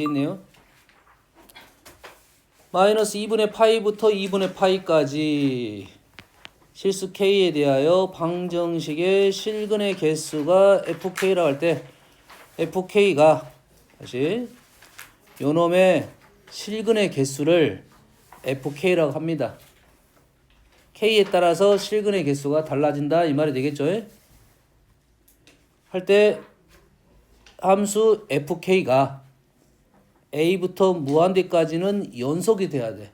있네요. 마이너스 2분의 파이부터 2분의 파이까지 실수 k에 대하여 방정식의 실근의 개수가 fk라고 할 때 fk가 다시 요놈의 실근의 개수를 fk라고 합니다. k에 따라서 실근의 개수가 달라진다 이 말이 되겠죠? 할 때 함수 fk가 a부터 무한대까지는 연속이 돼야 돼.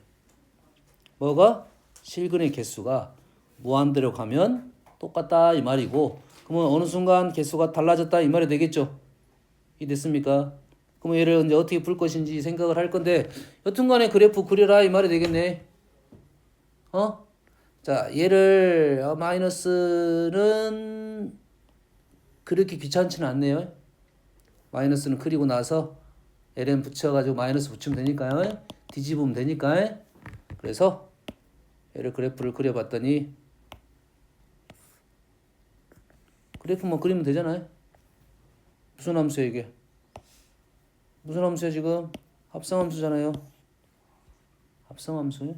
뭐가? 실근의 개수가 무한대로 가면 똑같다 이 말이고, 그러면 어느 순간 개수가 달라졌다 이 말이 되겠죠? 이 됐습니까? 그러면 얘를 이제 어떻게 풀 것인지 생각을 할 건데, 여튼간에 그래프 그려라 이 말이 되겠네. 자, 얘를 마이너스는 그렇게 귀찮지는 않네요. 마이너스는 그리고 나서 ln 붙여가지고 마이너스 붙이면 되니까요. 뒤집으면 되니까. 그래서 얘를 그래프를 그려봤더니 그래프만 그리면 되잖아요. 무슨 함수야 이게? 무슨 함수야 지금? 합성함수잖아요. 합성함수.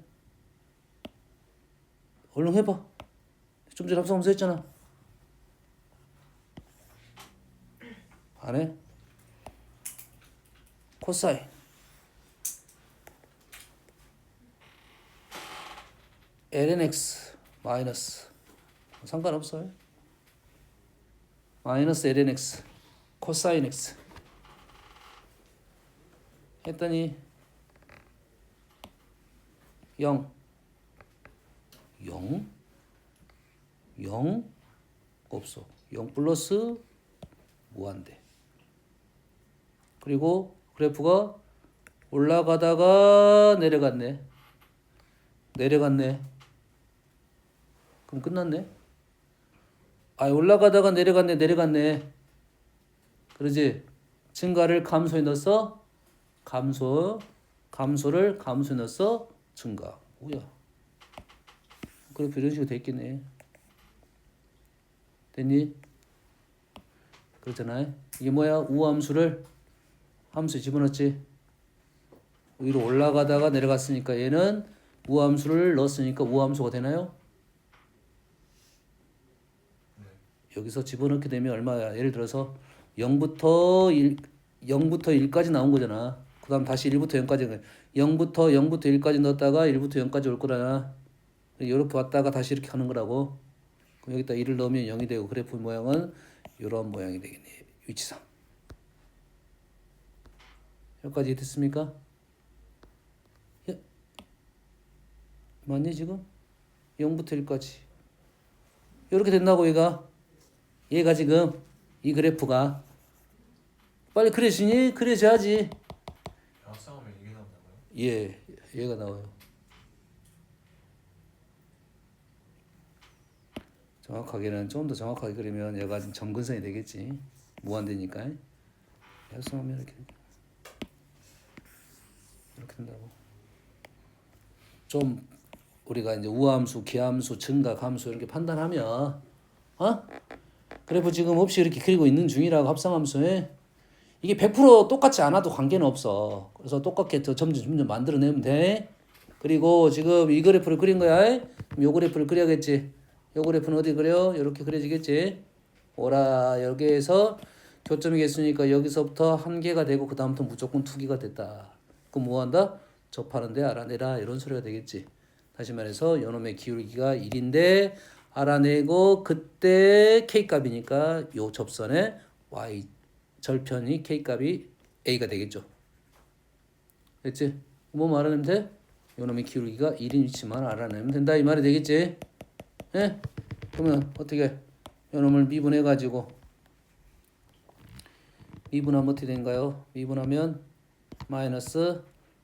얼른 해봐. 좀 전에 합성함수 했잖아. 안 해? 코사인 ln x 마이너스 상관없어요. 마이너스 ln x 코사인 x 했더니 0 없어. 0 플러스 무한대. 그리고 그래프가 올라가다가 내려갔네. 그럼 끝났네. 올라가다가 내려갔네. 그러지? 증가를 감소에 넣어서 감소를 감소에 넣어서 증가. 뭐야? 그래프 이런 식으로 돼 있겠네. 됐니? 그렇잖아요. 이게 뭐야? 우함수를 함수에 집어넣었지. 위로 올라가다가 내려갔으니까 얘는 우함수를 넣었으니까 우함수가 되나요? 여기서 집어넣게 되면 얼마야? 예를 들어서 0부터 1까지 나온 거잖아. 그 다음 다시 1부터 0까지 0부터 1까지 넣었다가 1부터 0까지 올 거잖아. 이렇게 왔다가 다시 이렇게 하는 거라고. 그럼 여기다 1을 넣으면 0이 되고 그래프 모양은 이런 모양이 되겠네. 위치상. 여기까지 됐습니까? 예? 맞니 지금? 0부터 1까지. 이렇게 된다고 얘가 지금 이 그래프가 빨리 그려지니? 그려져야지. 합성하면 이게 나온다고요? 예, 얘가 나와요. 정확하게는 좀 더 정확하게 그리면 얘가 지금 점근선이 되겠지. 무한대니까. 합성하면 이렇게 된다고. 좀 우리가 이제 우함수, 기함수, 증가, 감수 이렇게 판단하면 그래프 지금 없이 이렇게 그리고 있는 중이라고 합성함수에 이게 100% 똑같지 않아도 관계는 없어. 그래서 똑같게 더 점점 만들어내면 돼. 그리고 지금 이 그래프를 그린 거야. 요 그래프를 그려야겠지. 요 그래프는 어디 그려? 이렇게 그려지겠지. 오라 여기에서 교점이 겠으니까 여기서부터 한 개가 되고 그 다음부터 무조건 두 개가 됐다. 그럼 뭐 한다? 접하는데 알아내라 이런 소리가 되겠지. 다시 말해서 요놈의 기울기가 1인데 알아내고 그때 K값이니까 요 접선에 Y 절편이 K값이 A가 되겠죠. 됐지? 뭐 말하면 돼? 요놈의 기울기가 1인 위치만 알아내면 된다 이 말이 되겠지? 예? 그러면 어떻게 요놈을 미분해가지고 미분하면 어떻게 된가요? 미분하면 마이너스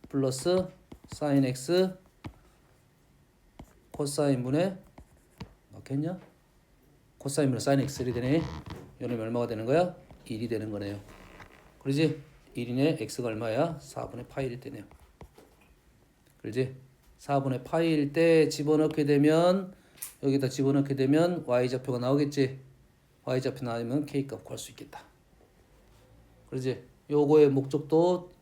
플러스 사인 X 코사인 분의 맞겠냐? 코사인 분의 사인 X이 되네. 요놈이 얼마가 되는 거야? 1이 되는 거네요. 그러지? 1인의 X가 얼마야? 4분의 파이 1이 되네요. 그러지? 4분의 파이 1 때 집어넣게 되면 여기다 집어넣게 되면 Y좌표가 나오겠지? Y좌표 나오면 K값 구할 수 있겠다. 그러지? 요거의 목적도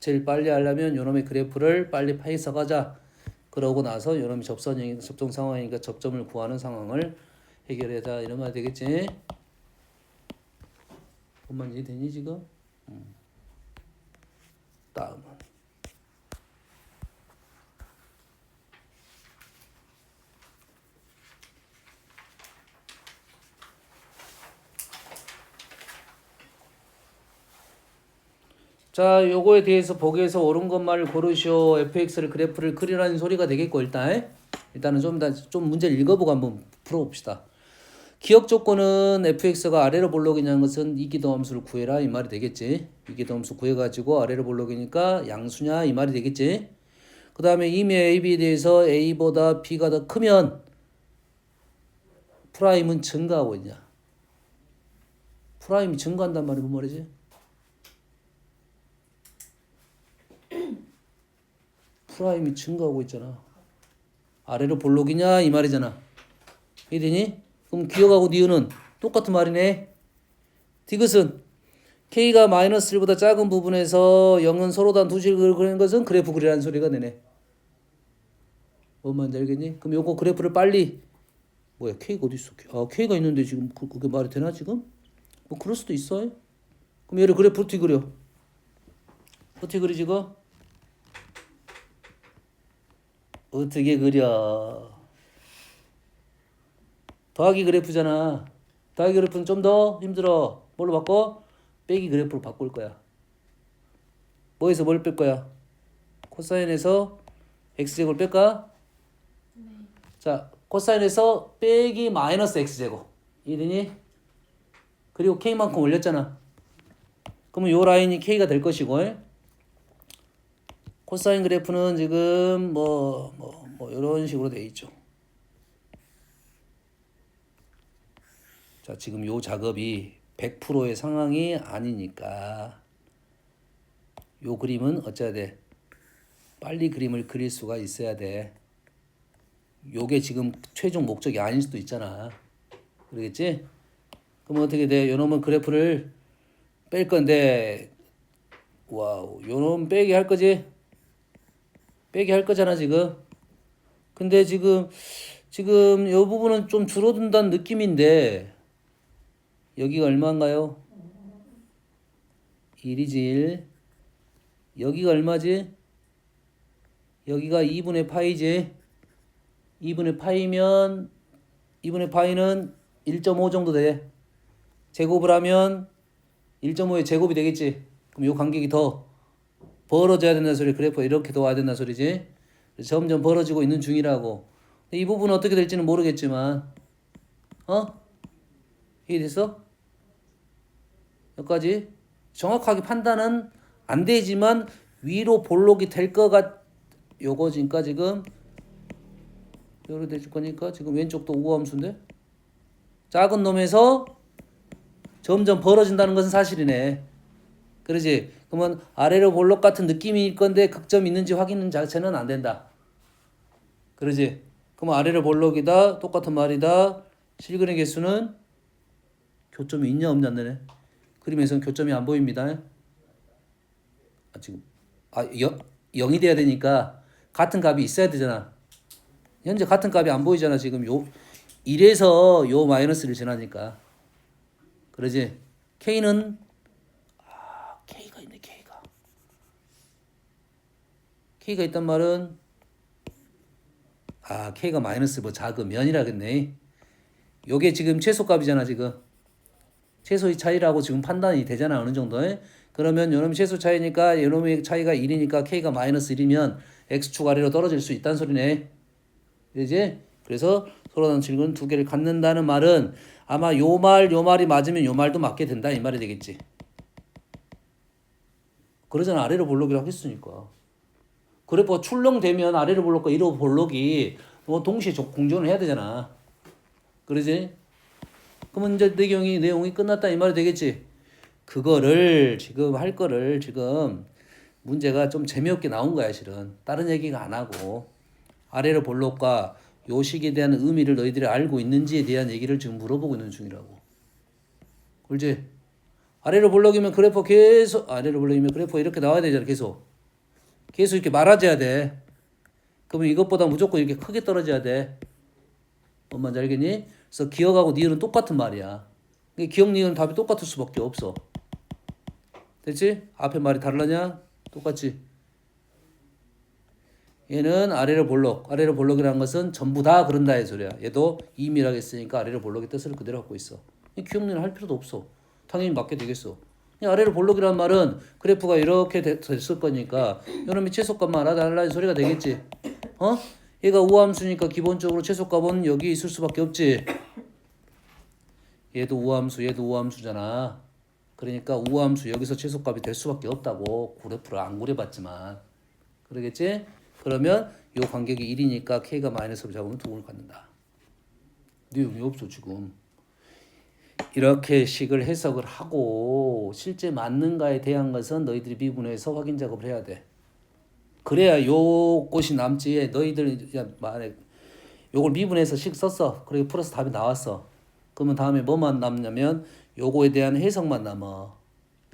제일 빨리 하려면 요놈의 그래프를 빨리 해석하자. 그러고 나서 요놈이 접종 상황이니까 접점을 구하는 상황을 해결해자. 이런 말 되겠지? 뭔 이해되니 지금? 다음은 자, 요거에 대해서 보기에서 옳은 것만을 고르시오. fx를 그래프를 그리라는 소리가 되겠고 일단은 좀 문제를 읽어보고 한번 풀어봅시다. 기억 조건은 fx가 아래로 볼록이냐는 것은 이기도함수를 구해라 이 말이 되겠지. 이기도함수 구해가지고 아래로 볼록이니까 양수냐 이 말이 되겠지. 그 다음에 이미 ab에 대해서 a보다 b가 더 크면 프라임은 증가하고 있냐. 프라임이 증가한단 말이 뭔 말이지? 프라임이 증가하고 있잖아. 아래로 볼록이냐 이 말이잖아. 이해되니? 그럼 기억하고 니은은 똑같은 말이네. 디귿은 k가 마이너스 1보다 작은 부분에서 0은 서로 단 두 식을 그리는 것은 그래프 그리라는 소리가 되네. 뭔 말인지 알겠니? 그럼 요거 그래프를 빨리 뭐야 k가 어디 있어? 아 k가 있는데 지금 그게 말이 되나 지금? 뭐 그럴 수도 있어. 그럼 얘를 그래프 어떻게 그려? 어떻게 그리지 이거? 어떻게 그려? 더하기 그래프잖아. 더하기 그래프는 좀 더 힘들어. 뭘로 바꿔? 빼기 그래프로 바꿀 거야. 뭐에서 뭘 뺄 거야? 코사인에서 x제곱을 뺄까? 자, 코사인에서 빼기 마이너스 x제곱. 이해되니? 그리고 k만큼 올렸잖아. 그러면 요 라인이 k가 될 것이고 코사인 그래프는 지금 뭐 이런 식으로 돼 있죠. 자, 지금 요 작업이 100%의 상황이 아니니까 요 그림은 어째야 돼? 빨리 그림을 그릴 수가 있어야 돼. 요게 지금 최종 목적이 아닐 수도 있잖아. 그러겠지? 그럼 어떻게 돼? 요놈은 그래프를 뺄 건데 와우, 요놈 빼기 할 거지? 빼기 할 거잖아 지금. 근데 지금 요 부분은 좀 줄어든다는 느낌인데 여기가 얼마인가요? 1이지 1. 여기가 얼마지? 여기가 2분의 파이지. 2분의 파이면 2분의 파이는 1.5 정도 돼. 제곱을 하면 1.5의 제곱이 되겠지. 그럼 요 간격이 더 벌어져야 된다는 소리. 그래프가 이렇게 더 와야 된다는 소리지. 점점 벌어지고 있는 중이라고. 이 부분은 어떻게 될지는 모르겠지만 이해됐어? 여기까지 정확하게 판단은 안 되지만 위로 볼록이 될 것 요거니까 지금 요로 될 거니까 지금 왼쪽도 우함수인데 작은 놈에서 점점 벌어진다는 것은 사실이네. 그러지? 그러면 아래로 볼록 같은 느낌일 건데 극점이 있는지 확인 자체는 안 된다. 그러지? 그러면 아래로 볼록이다 똑같은 말이다. 실근의 개수는 교점이 있냐 없냐 안 되네. 그림에서는 교점이 안 보입니다. 지금 0이 돼야 되니까 같은 값이 있어야 되잖아. 현재 같은 값이 안 보이잖아. 지금 요 1에서 요 마이너스를 지나니까. 그러지? K는 K가 있네. K가 있단 말은 K가 마이너스 작으면이라겠네. 요게 지금 최소값이잖아 지금. 최소의 차이라고 지금 판단이 되잖아 어느 정도에. 그러면 요놈이 최소 차이니까 요놈의 차이가 1이니까 K가 마이너스 1이면 X축 아래로 떨어질 수 있다는 소리네. 그지? 그래서 서로 다른 질문 두 개를 갖는다는 말은 아마 요 말이 맞으면 요 말도 맞게 된다 이 말이 되겠지. 그러잖아. 아래로 볼록이라고 했으니까. 그래프가 출렁되면 아래로 볼록과 위로 볼록이 동시에 공존을 해야 되잖아. 그러지? 그러면 이제 내용이 끝났다 이 말이 되겠지. 그거를 지금 할 거를 지금 문제가 좀 재미없게 나온 거야 실은. 다른 얘기가 안 하고 아래로 볼록과 요식에 대한 의미를 너희들이 알고 있는지에 대한 얘기를 지금 물어보고 있는 중이라고. 그렇지? 아래로 볼록이면 그래프가 이렇게 나와야 되잖아 계속. 계속 이렇게 많아져야 돼. 그러면 이것보다 무조건 이렇게 크게 떨어져야 돼. 뭔 말인지 알겠니? 그래서 기억하고 니은은 똑같은 말이야. 기억 니은 답이 똑같을 수밖에 없어. 됐지? 앞에 말이 다르냐? 똑같지? 얘는 아래로 볼록. 아래로 볼록이라는 것은 전부 다 그런다의 소리야. 얘도 이미라고 했으니까 아래로 볼록의 뜻을 그대로 갖고 있어. 기억 니은 할 필요도 없어. 당연히 맞게 되겠어. 아래로 볼록이라는 말은 그래프가 이렇게 됐을 거니까 이놈이 최소값만 알아달라는 소리가 되겠지. 어? 얘가 우함수니까 기본적으로 최소값은 여기 있을 수밖에 없지. 얘도 우함수, 얘도 우함수잖아. 그러니까 우함수 여기서 최소값이 될 수밖에 없다고. 그래프를 안 그려봤지만. 그러겠지? 그러면 요 간격이 1이니까 K가 마이너스로 잡으면 2를 갖는다. 내용이 없어 지금. 이렇게 식을 해석을 하고 실제 맞는가에 대한 것은 너희들이 미분해서 확인 작업을 해야 돼. 그래야 요것이 남지. 너희들 만약 요걸 미분해서 식 썼어. 그리고 풀어서 답이 나왔어. 그러면 다음에 뭐만 남냐면 요거에 대한 해석만 남아.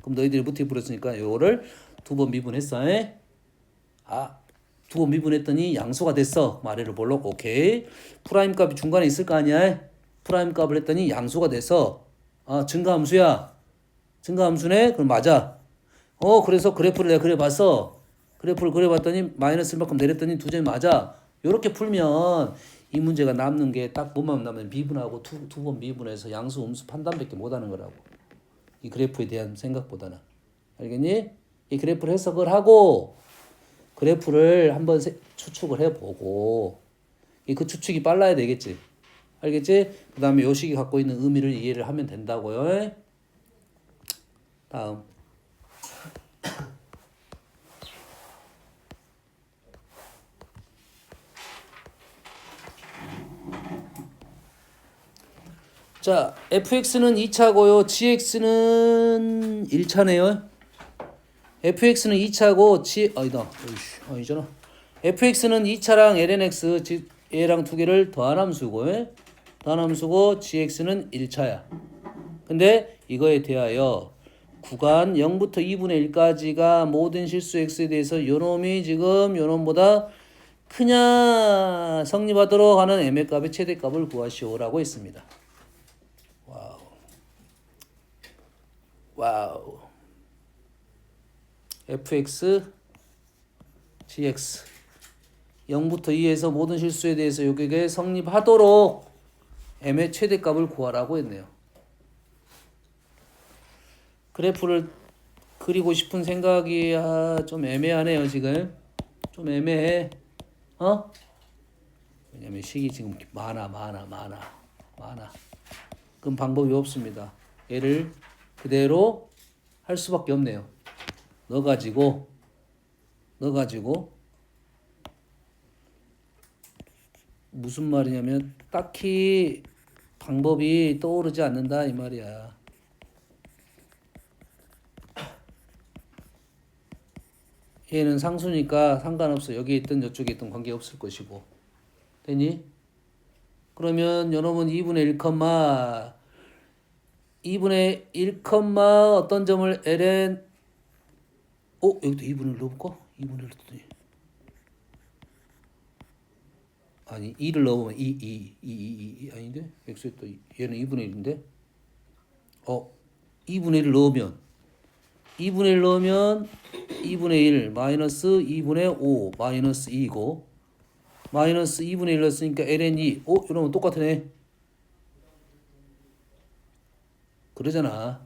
그럼 너희들이 무티 풀었으니까 요거를 2번 미분했어. 에? 아, 2번 미분했더니 양수가 됐어. 아래로 볼록. 오케이. 프라임 값이 중간에 있을 거 아니야. 프라임 값을 했더니 양수가 돼서 증가함수야. 증가함수네? 그럼 맞아. 그래서 그래프를 내가 그려봤어. 그래프를 그려봤더니 마이너스 1만큼 내렸더니 두 점이 맞아. 요렇게 풀면 이 문제가 남는 게 딱 뭐만 남으면 미분하고 두 번 미분해서 양수, 음수 판단밖에 못하는 거라고. 이 그래프에 대한 생각보다는. 알겠니? 이 그래프를 해석을 하고 그래프를 한번 추측을 해보고 그 추측이 빨라야 되겠지. 알겠지? 그 다음에 요 식이 갖고 있는 의미를 이해를 하면 된다고요. 다음. 자, fx는 2차고요. gx는 1차네요. fx는 2차고 아니잖아. fx는 2차랑 lnx 얘랑 두 개를 더한 함수고 gx는 1차야. 근데 이거에 대하여 구간 0부터 2분의 1까지가 모든 실수 x에 대해서 요놈이 지금 요놈보다 크냐 성립하도록 하는 m의 최대값을 구하시오라고 했습니다. 와우. fx, gx 0부터 2에서 모든 실수에 대해서 요게 성립하도록 m의 최대값을 구하라고 했네요. 그래프를 그리고 싶은 생각이 좀 애매하네요. 지금 좀 애매해. 왜냐면 식이 지금 많아. 그럼 방법이 없습니다. 얘를 그대로 할 수밖에 없네요. 넣어가지고 무슨 말이냐면 딱히 방법이 떠오르지 않는다 이 말이야. 얘는 상수니까 상관없어. 여기 있든 이쪽에 있든 관계없을 것이고. 되니? 그러면 여러분 2분의 1, 어떤 점을 ln 여기도 2분의 1 넣어볼까? 2분의 1 넣더니 아니 2를 넣으면 2 아닌데? x에 또 얘는 2분의 1인데 2분의 1을 넣으면 2분의 1 마이너스 2분의 5 마이너스 2고 마이너스 2분의 1 넣었으니까 ln 2 이러면 똑같네. 그러잖아.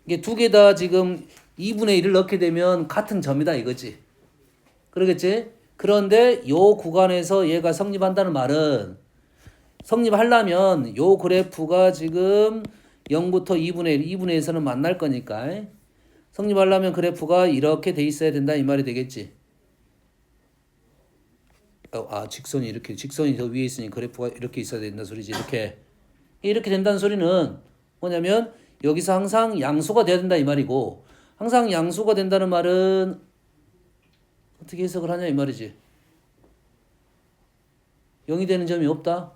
이게 두 개 다 지금 2분의 1을 넣게 되면 같은 점이다 이거지. 그러겠지? 그런데 요 구간에서 얘가 성립한다는 말은 성립하려면 요 그래프가 지금 0부터 2분의 1, 2분의 1에서는 만날 거니까 성립하려면 그래프가 이렇게 돼 있어야 된다 이 말이 되겠지. 직선이 더 위에 있으니 그래프가 이렇게 있어야 된다 소리지. 이렇게 된다는 소리는 뭐냐면 여기서 항상 양수가 돼야 된다 이 말이고 항상 양수가 된다는 말은 어떻게 해석을 하냐 이 말이지. 0이 되는 점이 없다.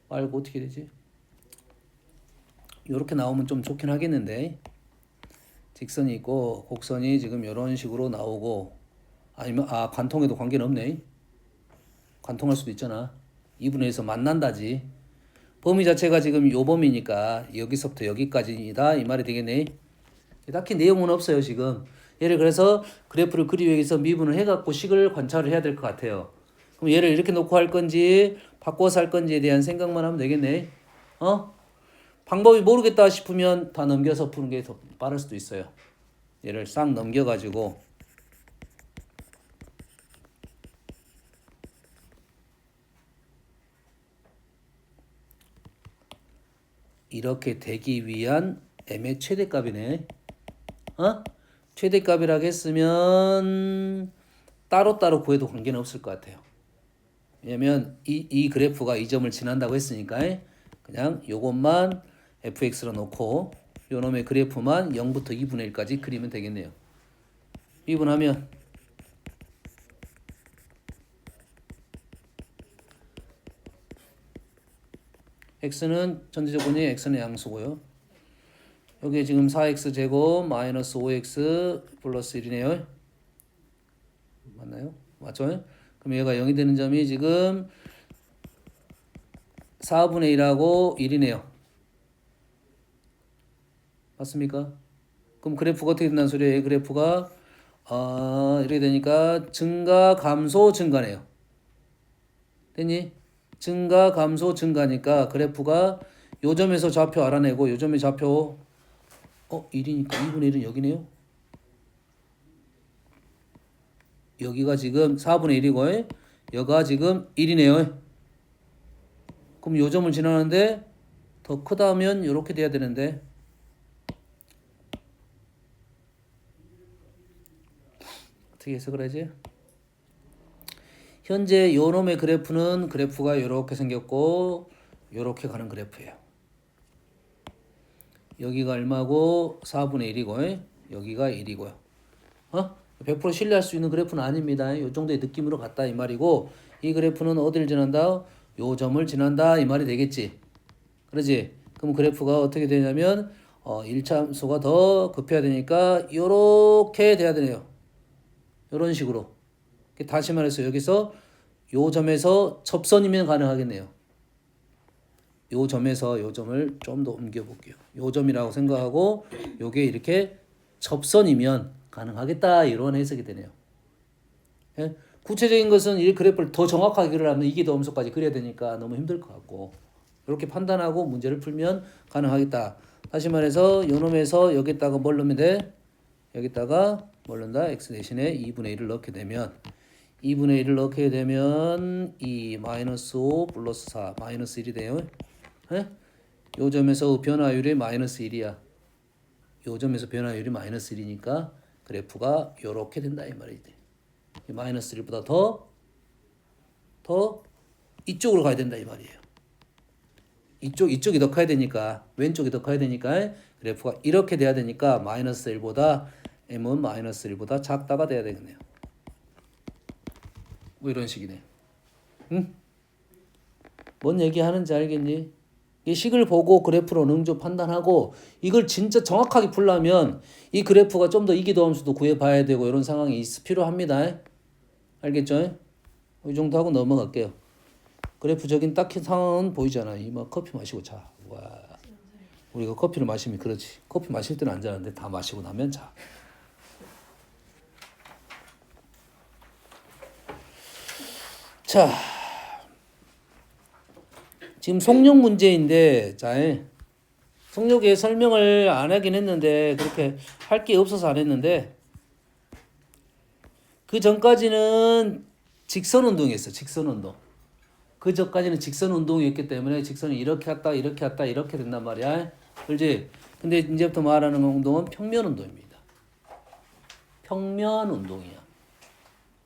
말고 어떻게 되지? 이렇게 나오면 좀 좋긴 하겠는데 직선이 있고 곡선이 지금 이런 식으로 나오고 아니면 관통에도 관계는 없네. 관통할 수도 있잖아. 2분의 1에서 만난다지. 범위 자체가 지금 요 범위니까 여기서부터 여기까지다 이 말이 되겠네. 딱히 내용은 없어요 지금. 얘를 그래서 그래프를 그리기 위해서 미분을 해갖고 식을 관찰을 해야 될 것 같아요. 그럼 얘를 이렇게 놓고 할 건지 바꿔서 할 건지에 대한 생각만 하면 되겠네. 방법이 모르겠다 싶으면 다 넘겨서 푸는 게 더 빠를 수도 있어요. 얘를 싹 넘겨가지고 이렇게 되기 위한 m의 최대값이네. 최대값이라고 했으면 따로따로 구해도 관계는 없을 것 같아요. 왜냐면 이 그래프가 이 점을 지난다고 했으니까 그냥 요것만 fx로 놓고 요 놈의 그래프만 0부터 2분의 1까지 그리면 되겠네요. 미분하면 x는 전체조건이 x는 양수고요. 여기에 지금 4x 제곱 마이너스 5x 플러스 1이네요. 맞나요? 맞죠? 그럼 얘가 0이 되는 점이 지금 4분의 1하고 1이네요. 맞습니까? 그럼 그래프가 어떻게 된다는 소리예요? 그래프가 이렇게 되니까 증가 감소 증가네요. 됐니? 증가 감소 증가니까 그래프가 요 점에서 좌표 알아내고 요 점의 좌표 1이니까 2분의 1은 여기네요. 여기가 지금 4분의 1이고 여기가 지금 1이네요. 그럼 요 점을 지나는데 더 크다면 이렇게 돼야 되는데 어떻게 해석을 하지? 현재 요 놈의 그래프가 이렇게 생겼고 이렇게 가는 그래프예요. 여기가 얼마고 4분의 1이고 여기가 1이고요. 100% 신뢰할 수 있는 그래프는 아닙니다. 이 정도의 느낌으로 갔다 이 말이고 이 그래프는 어디를 지난다? 요 점을 지난다 이 말이 되겠지. 그러지? 그럼 그래프가 어떻게 되냐면 1차 함수가 더 급해야 되니까 요렇게 돼야 되네요. 요런 식으로. 다시 말해서 여기서 요 점에서 접선이면 가능하겠네요. 요 점에서 요 점을 좀 더 옮겨 볼게요. 요 점이라고 생각하고 요게 이렇게 접선이면 가능하겠다 이런 해석이 되네요. 예? 구체적인 것은 이 그래프를 더 정확하게 그리려면 이게 더 함수까지 그려야 되니까 너무 힘들 것 같고 이렇게 판단하고 문제를 풀면 가능하겠다. 다시 말해서 요 놈에서 여기다가 뭘 넣으면 돼? 여기다가 뭘 넣는다? x 대신에 2분의 1을 넣게 되면 2분의 1을 넣게 되면 2 마이너스 5 플러스 4 마이너스 1이 돼요. 예? 요 점에서 변화율이 마이너스 1이야. 요 점에서 변화율이 마이너스 1이니까 그래프가 요렇게 된다 이 말이지. 마이너스 1보다 더 이쪽으로 가야 된다 이 말이에요. 이쪽이 더 커야 되니까 왼쪽이 더 커야 되니까 그래프가 이렇게 돼야 되니까 마이너스 1보다 m은 마이너스 1보다 작다가 돼야 되겠네요. 뭐 이런 식이네. 응? 뭔 얘기하는지 알겠니? 이 식을 보고 그래프로 능조 판단하고 이걸 진짜 정확하게 풀려면 이 그래프가 좀 더 이기도함수도 구해봐야 되고 이런 상황이 필요합니다. 알겠죠? 이 정도 하고 넘어갈게요. 그래프적인 딱히 상황은 보이잖아. 이마 커피 마시고 자. 와. 우리가 커피를 마시면 그렇지. 커피 마실 때는 안 자는데 다 마시고 나면 자. 자. 지금 속력 문제인데 자. 속력에 설명을 안 하긴 했는데 그렇게 할 게 없어서 안 했는데 그 전까지는 직선 운동이었어. 직선 운동. 그 전까지는 직선 운동이었기 때문에 직선이 이렇게 왔다 이렇게 왔다 이렇게 된단 말이야. 그렇지? 근데 이제부터 말하는 운동은 평면 운동입니다. 평면 운동이야.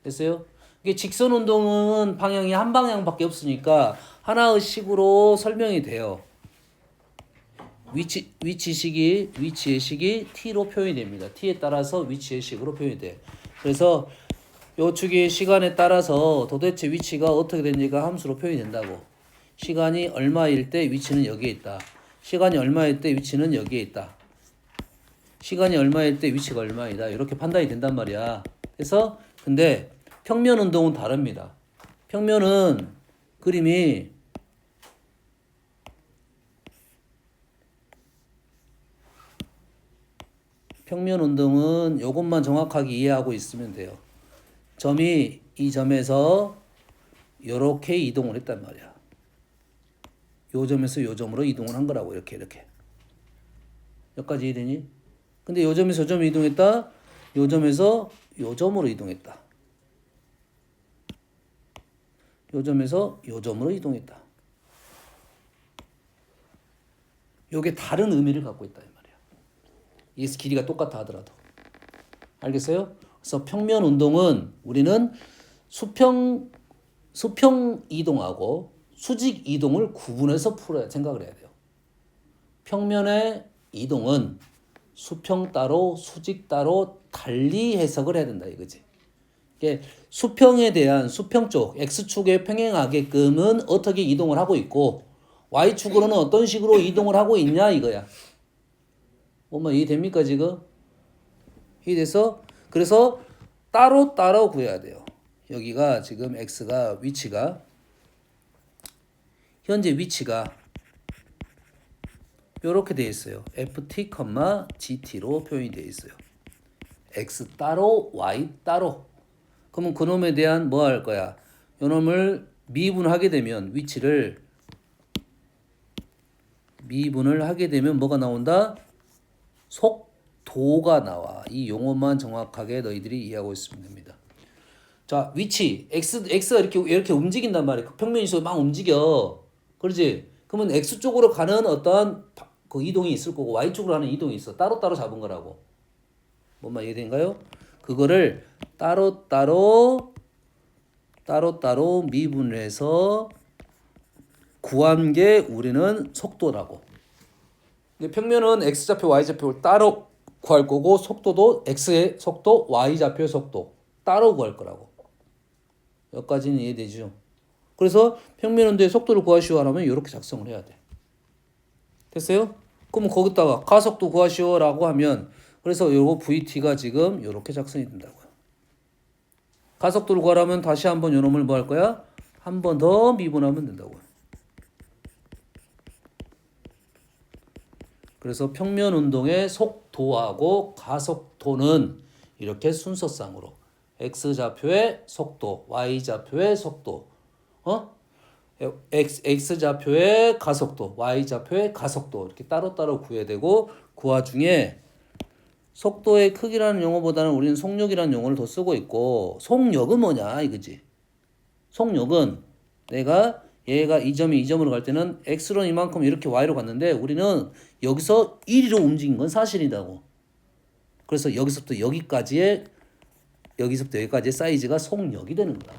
됐어요? 이게 직선 운동은 방향이 한 방향밖에 없으니까 하나의 식으로 설명이 돼요. 위치의 식이 t로 표현이 됩니다. t에 따라서 위치의 식으로 표현이 돼. 그래서 요 축의 시간에 따라서 도대체 위치가 어떻게 되는지가 함수로 표현이 된다고. 시간이 얼마일 때 위치는 여기에 있다. 시간이 얼마일 때 위치는 여기에 있다. 시간이 얼마일 때 위치가 얼마이다. 이렇게 판단이 된단 말이야. 그래서 근데 평면 운동은 다릅니다. 평면은 그림이 평면 운동은 요것만 정확하게 이해하고 있으면 돼요. 점이 이 점에서 요렇게 이동을 했단 말이야. 요 점에서 요 점으로 이동을 한 거라고 이렇게. 여기까지 이해되니? 근데 요 점에서 요 점으로 이동했다. 요 점에서 요 점으로 이동했다. 요 점에서 요 점으로 이동했다. 요게 다른 의미를 갖고 있다 이 말이야. 이 길이가 똑같아 하더라도. 알겠어요? 그래서 평면 운동은 우리는 수평 이동하고 수직 이동을 구분해서 풀어야 생각을 해야 돼요. 평면의 이동은 수평 따로 수직 따로 달리 해석을 해야 된다 이거지. 이게 수평에 대한 수평 쪽 x축에 평행하게끔은 어떻게 이동을 하고 있고 y축으로는 어떤 식으로 이동을 하고 있냐 이거야. 뭐만 이해됩니까 지금? 이해돼서 그래서 따로 구해야 돼요. 여기가 지금 x가 위치가 현재 위치가 이렇게 돼 있어요. ft, gt로 표현이 돼 있어요. x 따로 y 따로. 그러면 그놈에 대한 뭐 할 거야? 요놈을 미분하게 되면 위치를 미분을 하게 되면 뭐가 나온다? 속도가 나와. 이 용어만 정확하게 너희들이 이해하고 있으면 됩니다. 자, 위치 x가 이렇게 움직인단 말이야. 그 평면이 있어 막 움직여. 그렇지? 그러면 x 쪽으로 가는 어떤 그 이동이 있을 거고 y 쪽으로 가는 이동이 있어. 따로 잡은 거라고. 뭔말 이해된가요? 그거를 따로 미분을 해서 구한 게 우리는 속도라고. 근데 평면은 x좌표, y좌표를 따로 구할 거고 속도도 x의 속도, y좌표의 속도 따로 구할 거라고. 여기까지는 이해되죠? 그래서 평면 운동의 속도를 구하시오 하면 이렇게 작성을 해야 돼. 됐어요? 그럼 거기다가 가속도 구하시오라고 하면 그래서 요거 VT가 지금 이렇게 작성이 된다고요. 가속도를 구하려면 다시 한번 요놈을 뭐 할 거야? 한 번 더 미분하면 된다고요. 그래서 평면 운동의 속도하고 가속도는 이렇게 순서상으로 x좌표의 속도, y좌표의 속도, x좌표의 가속도, y좌표의 가속도 이렇게 따로따로 구해야 되고 그 와중에 속도의 크기라는 용어보다는 우리는 속력이라는 용어를 더 쓰고 있고 속력은 뭐냐 이거지. 속력은 내가 얘가 이 점이 이 점으로 갈 때는 x로 이만큼 이렇게 y로 갔는데 우리는 여기서 1위로 움직인 건 사실이라고. 그래서 여기서부터 여기까지의 사이즈가 속력이 되는 거다.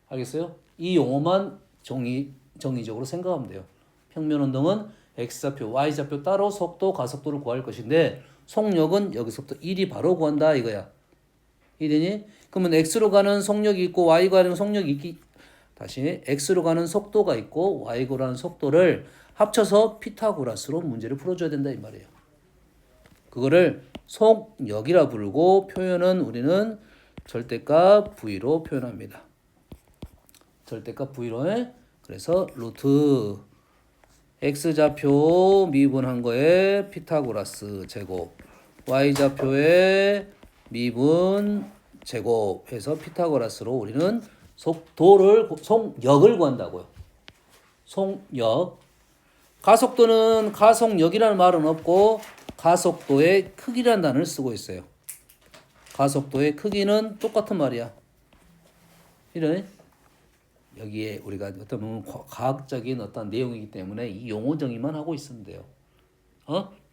알겠어요? 이 용어만 정의적으로 생각하면 돼요. 평면 운동은 x좌표, y좌표 따로 속도, 가속도를 구할 것인데 속력은 여기서부터 1이 바로 구한다 이거야. 이해되니? 그러면 x로 가는 속력이 있고 y로 가는 속력이 있기 다시 x로 가는 속도가 있고 y로 가는 속도를 합쳐서 피타고라스로 문제를 풀어줘야 된다 이 말이에요. 그거를 속력이라 부르고 표현은 우리는 절대값 v로 표현합니다. 절대값 v로 해. 그래서 루트 x좌표 미분한 거에 피타고라스 제곱 y좌표에 미분 제곱 해서 피타고라스로 우리는 속력을 구한다고요. 속력. 가속도는 가속력이라는 말은 없고 가속도의 크기라는 단어를 쓰고 있어요. 가속도의 크기는 똑같은 말이야. 이런 여기에 우리가 어떤 과학적인 어떤 내용이기 때문에 이 용어 정의만 하고 있으면 돼요.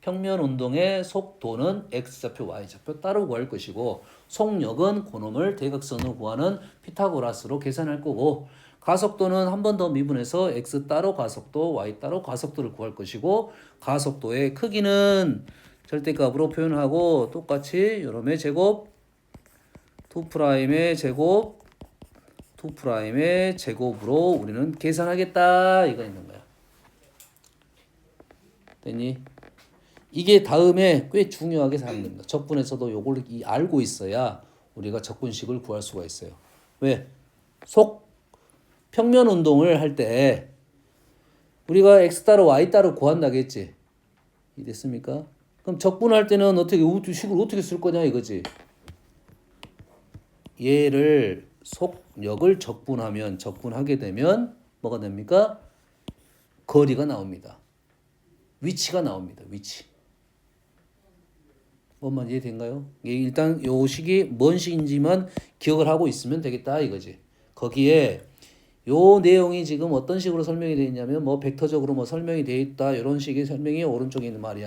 평면 운동의 속도는 x좌표, y좌표 따로 구할 것이고 속력은 그놈을 대각선으로 구하는 피타고라스로 계산할 거고 가속도는 한 번 더 미분해서 x 따로 가속도, y 따로 가속도를 구할 것이고 가속도의 크기는 절대값으로 표현하고 똑같이 요놈의 제곱 2'의 제곱 2'의 제곱으로 우리는 계산하겠다 이거 있는 거야. 됐니? 이게 다음에 꽤 중요하게 사용됩니다. 적분에서도 요걸 알고 있어야 우리가 적분식을 구할 수가 있어요. 왜? 평면 운동을 할 때 우리가 x 따로 y 따로 구한다겠지. 이됐습니까? 그럼 적분할 때는 식을 어떻게 쓸 거냐 이거지. 얘를 속력을 적분하게 되면 뭐가 됩니까? 거리가 나옵니다. 위치가 나옵니다. 위치. 뭔만 이해된가요? 일단 요 식이 뭔 식인지만 기억을 하고 있으면 되겠다 이거지. 거기에 요 내용이 지금 어떤 식으로 설명이 되어 있냐면 뭐 벡터적으로 뭐 설명이 되어 있다 이런 식의 설명이 오른쪽에 있는 말이야.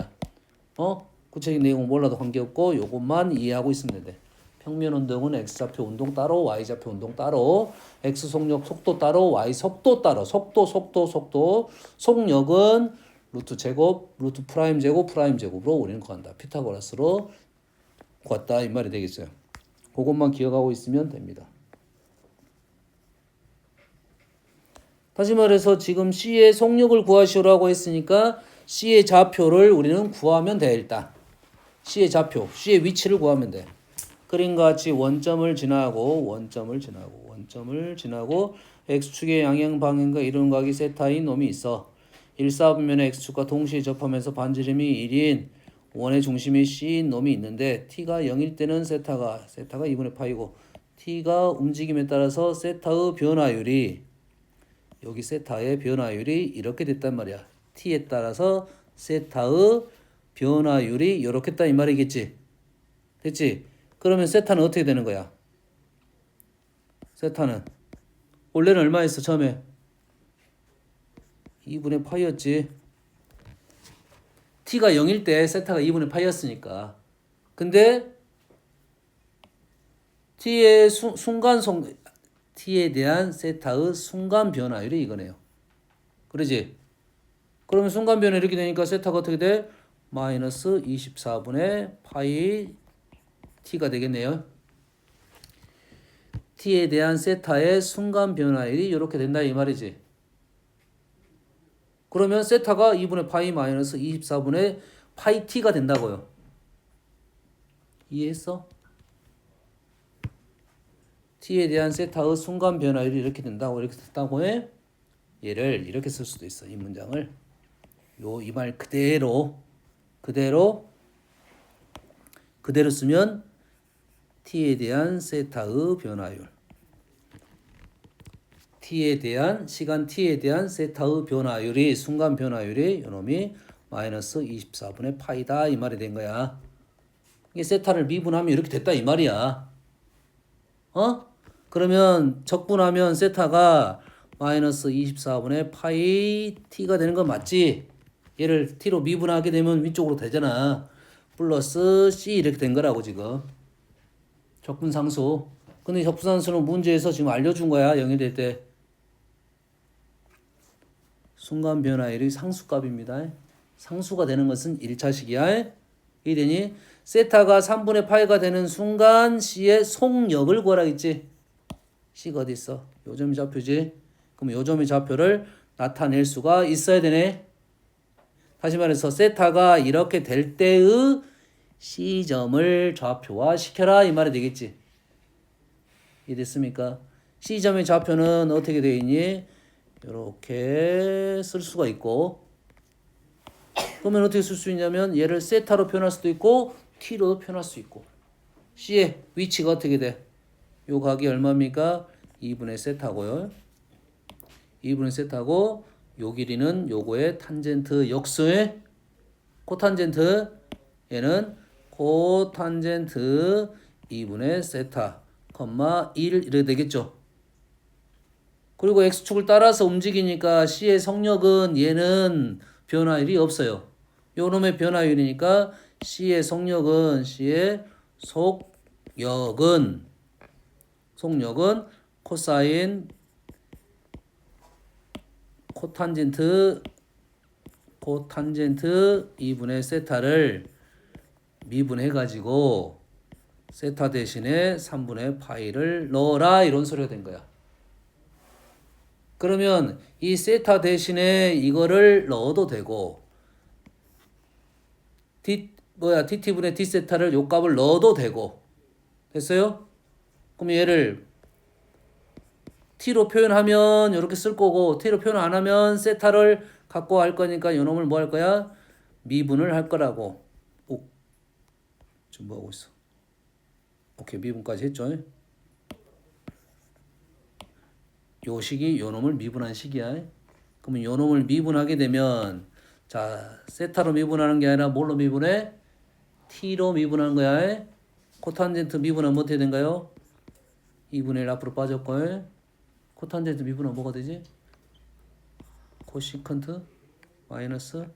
구체적인 내용은 몰라도 관계없고 요것만 이해하고 있으면 돼. 평면 운동은 x좌표 운동 따로 y좌표 운동 따로 x 속력 속도 따로 y 속도 따로 속도 속력은 루트 제곱 루트 프라임 제곱으로 우리는 구한다. 피타고라스로 구했다 이 말이 되겠어요. 그것만 기억하고 있으면 됩니다. 다시 말해서 지금 C의 속력을 구하시오라고 했으니까 C의 좌표를 우리는 구하면 돼 일단. C의 좌표, C의 위치를 구하면 돼. 그림과 같이 원점을 지나고 X축의 양행 방향과 이론각이 세타인 놈이 있어. 1사분면의 X축과 동시에 접하면서 반지름이 1인 원의 중심이 C인 놈이 있는데 T가 0일 때는 세타가 2분의 파이고 T가 움직임에 따라서 세타의 변화율이 여기 세타의 변화율이 이렇게 됐단 말이야. T에 따라서 세타의 변화율이 이렇게 됐다 이 말이겠지. 됐지? 그러면 세타는 어떻게 되는 거야? 세타는 원래는 얼마였어 처음에? 2분의 파이였지. T가 0일 때 세타가 2분의 파이였으니까. 근데 T의 T에 대한 세타의 순간 변화율이 이거네요. 그러지? 그러면 순간 변화 이렇게 되니까 세타가 어떻게 돼? 마이너스 24분의 파이 T가 되겠네요. T에 대한 세타의 순간 변화율이 이렇게 된다 이 말이지. 그러면 세타가 2분의 파이 마이너스 24분의 파이 T가 된다고요. 이해했어? T에 대한 세타의 순간 변화율이 이렇게 된다고 해. 얘를 이렇게 쓸 수도 있어. 이 문장을 이 말 그대로 쓰면 T에 대한 세타의 변화율 시간 T에 대한 세타의 변화율이 순간 변화율이 요놈이 마이너스 24분의 파이다 이 말이 된 거야. 이게 세타를 미분하면 이렇게 됐다 이 말이야. 그러면 적분하면 세타가 마이너스 24분의 파이 T가 되는 건 맞지? 얘를 T로 미분하게 되면 위쪽으로 되잖아. 플러스 C 이렇게 된 거라고 지금. 적분상수. 근데 적분상수는 문제에서 지금 알려준 거야. 0이 될 때. 순간 변화율이 상수값입니다. 상수가 되는 것은 1차식이야. 이되니 세타가 3분의 파이가 되는 순간 C의 속력을 구하라겠지. C가 어디 있어? 요점이 좌표지. 그럼 요점의 좌표를 나타낼 수가 있어야 되네. 다시 말해서 세타가 이렇게 될 때의 C점을 좌표화 시켜라 이 말이 되겠지. 이해됐습니까? C점의 좌표는 어떻게 되어 있니? 이렇게 쓸 수가 있고 그러면 어떻게 쓸 수 있냐면 얘를 세타로 표현할 수도 있고 T로 표현할 수 있고 C의 위치가 어떻게 돼? 요 각이 얼마입니까? 2분의 세타고요. 2분의 세타고 요 길이는 요거의 탄젠트 역수의 코탄젠트 얘는 코탄젠트 2분의 세타 1 이렇게 되겠죠. 그리고 X축을 따라서 움직이니까 C의 속력은 얘는 변화율이 없어요. 요 놈의 변화율이니까 C의 속력은 코사인 코탄젠트 2분의 세타를 미분해 가지고 세타 대신에 3분의 파이를 넣어라 이런 소리가 된 거야. 그러면 이 세타 대신에 이거를 넣어도 되고 dt분의 d세타를 요 값을 넣어도 되고 됐어요? 그럼 얘를 t로 표현하면 이렇게 쓸 거고 t로 표현 안 하면 세타를 갖고 할 거니까 요 놈을 뭐 할 거야? 미분을 할 거라고. 오, 지금 뭐 하고 있어? 오케이, 미분까지 했죠? 요 식이 요 놈을 미분한 식이야. 그러면 요 놈을 미분하게 되면 자, 세타로 미분하는 게 아니라 뭘로 미분해? t로 미분하는 거야. 코탄젠트 미분하면 어떻게 된가요? 2분의 1 앞으로 빠졌고 코탄젠트 미분하면 뭐가 되지? 코시컨트 마이너스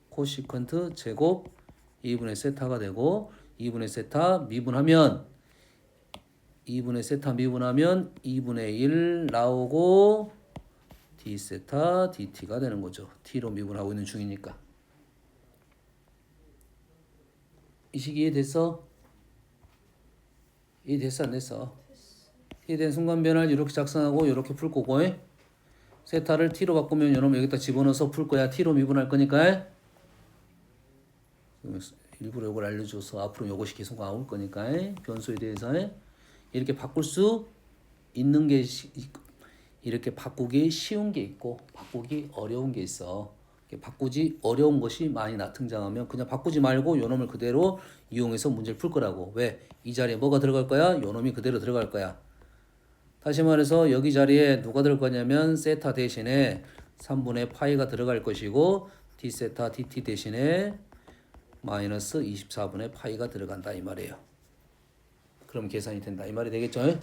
코시컨트 제곱 2분의 세타가 되고 2분의 세타 미분하면 2분의 1 나오고 d 세타 dt가 되는 거죠. t로 미분하고 있는 중이니까. 이 식이 이해됐어? 이해됐어 안 됐어? 이해된 순간 변화를 이렇게 작성하고 이렇게 풀 거고 세타를 t로 바꾸면 여러분 여기다 집어넣어서 풀 거야. t로 미분할 거니까 일부러 이걸 알려줘서 앞으로 이것이 계속 나올 거니까 변수에 대해서 이렇게 바꿀 수 있는 게 이렇게 바꾸기 쉬운 게 있고 바꾸기 어려운 게 있어. 바꾸지 어려운 것이 많이 등장하면 그냥 바꾸지 말고 요 놈을 그대로 이용해서 문제를 풀 거라고. 왜? 이 자리에 뭐가 들어갈 거야? 요 놈이 그대로 들어갈 거야. 다시 말해서 여기 자리에 누가 들어갈 거냐면 세타 대신에 3분의 파이가 들어갈 것이고 d 세타 dt 대신에 마이너스 24분의 파이가 들어간다 이 말이에요. 그럼 계산이 된다 이 말이 되겠죠?